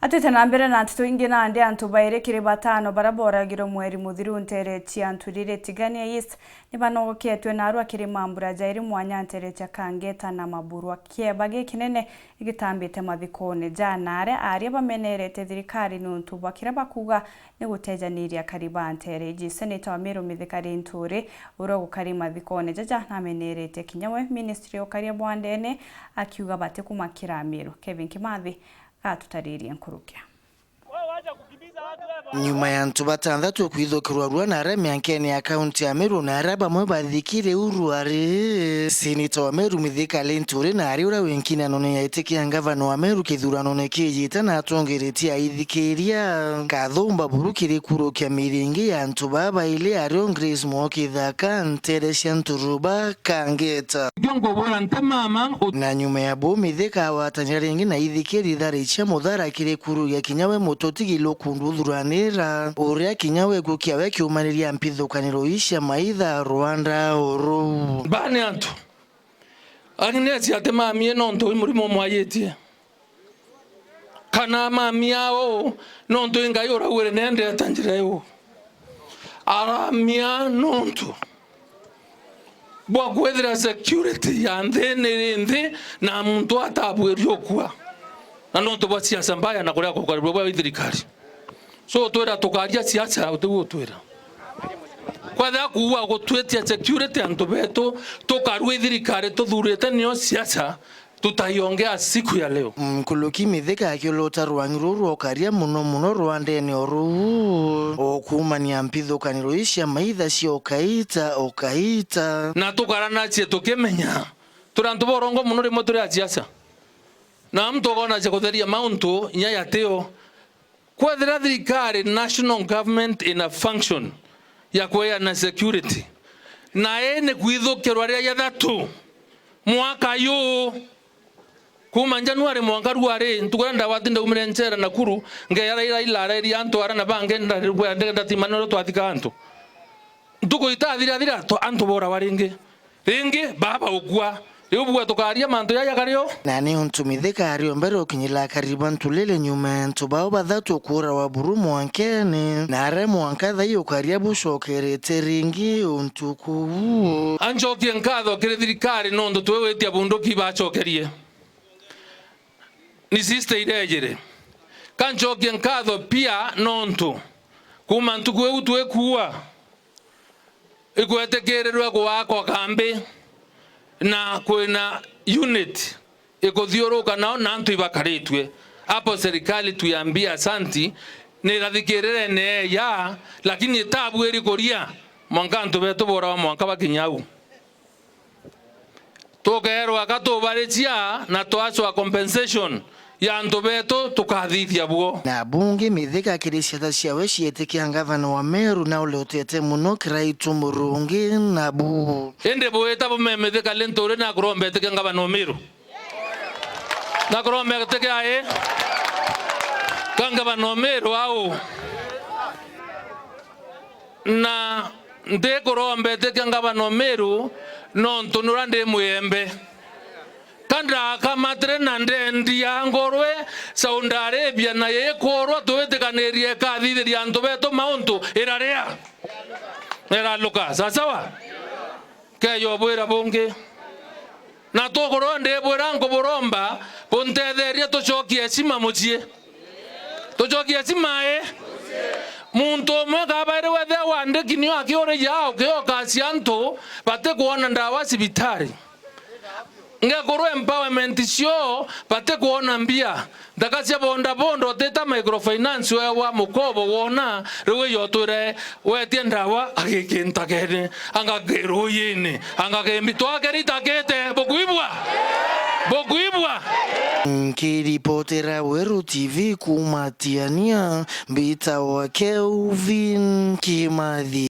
Atete nambere na ntito ingi na andi antu baire kiri batano barabora giro mweri muthiru ntereti ANTULILI TIGANIA East nibanogoketwe NAARUA kiri mambura jairi mwanya ntereti KANGETA na maburwa Kieba kinene igitambite mathikone janare aria bamenerete thirikari nuntu bakira bakuga nigutejaniriya kariba ntereji Senator wa Meru Mithikari Nturi uro gukari mathikone jaja namenerete kinyawe Ministry okaria bwandene akiuga bate kumakira Meru. Kevin Kimathi atutariria nkurukia nyuma ya antu batandatu kwithokirwa na arame ankene ya kaunti ya Meru na araba mwe bathikire uruare Senator wa Meru Mithikari Nturi na ariura wenkina none yaitikia ngavana wa Meru kithurano nekijita na atongeretia ithikiria kathumba burukire kurukia miringi ya antu baba ile Arion Grace Mwokithaka nterecia nturuba KANGETA na nyuma ya bo Mithika watanyarengi na ithikiri tharicia muthara kire kuru ya kinyawe mutotigilo kundu thurane uria kinyawe gukiawe kiumaniria mpithukaniro isha maitha Rwanda uru bane antu agnesi ate mamie nonto imurimo mwayetie kana mamiao nonto ingayora were nende atanjireo aramia nonto bwa kwethira security ya nthene na muntu atabwerio kwa na nonto bwa siasa mbaya na kuria kukaribwa bwa thirikari. So twera tukaria siasa utugo twera kwa tha kuwa gutwetia security antu beto tukarwe thirikari tuthurite nio siasa tutaiongea siku ya leo. Mkuluki Mithika akilota rwangiruru okaria muno Rwandene oru okumania mpithukaniro isha maitha cia okaita na tukarana cie tukimenya turantu borongo muno rimo turi siasa na mtu gona cia kutheria mauntu nya yateo kwa thirikari national government in a function ya kwea na security na ene kwithukirwa ria ya thatu mwaka yu kuma Januari mwaka ruare ntukwenda watinda umire nchera Nakuru ngeyara ila ria antu ara na bangenda rwenda timanoro twathika antu ntuko itathira to antu bora waringi baba ukwa Yubwa tukaria mantu ya kario na ni untu Mithika ario mbere ukinyila karibu ANTULILI nyuma antu bao bathatu kura wa buru mwankene na are mwankatha iyo karia bushokerete ringi untu ku anjokie nkatho kire thirikari nondo twewetia bunduki bachokerie ni siste irejere kanjokie nkatho pia nonto kuma ntuku eu twekuwa igwetekererwa gwako kambe na kwena unit ikothiuruka nao na antu ibakaritwe hapo serikali tuyambia asanti ni rathikirire ne ya lakini tabu eri koria mwanka antu beto bora wa mwanka bakinyau tokerwa katobaricia na toacho compensation ya antu beto tukathithia buo na bunge Mithika kirisia ciawe cietikia ngavana wa Meru na uleotete muno kiraitu murungi na bu ende boeta bo Mithika Nturi na kurombe teke ngavana wa Meru na kurombe teke ae kangavana wa Meru au na nde kurombe teke ngavana wa Meru nontu nurande mwembe kandra kamatre nande ndia ngorwe Saudi Arabia na yekorwa tuwetekanerie kathithiria antu beto mauntu irarea era luka sawa keyo bwira bunge na tukuronde bwira ngoboromba pontetheria tucokie sima mucie tucokie sima muntu mwe kabaire wethe wande kinyo akiore yao kyo kasianto bate kuona ndawa sibitari ngekoro empowerment sio bate kuona mbia ndakasia bondo teta microfinance wa mukobo wona rewe yoture wetie ndawa agikenta kene angagero yene angakembi twakerita kete bokuibwa kiripotera Weru TV kumatiania mbita wa Kelvin Kimathi.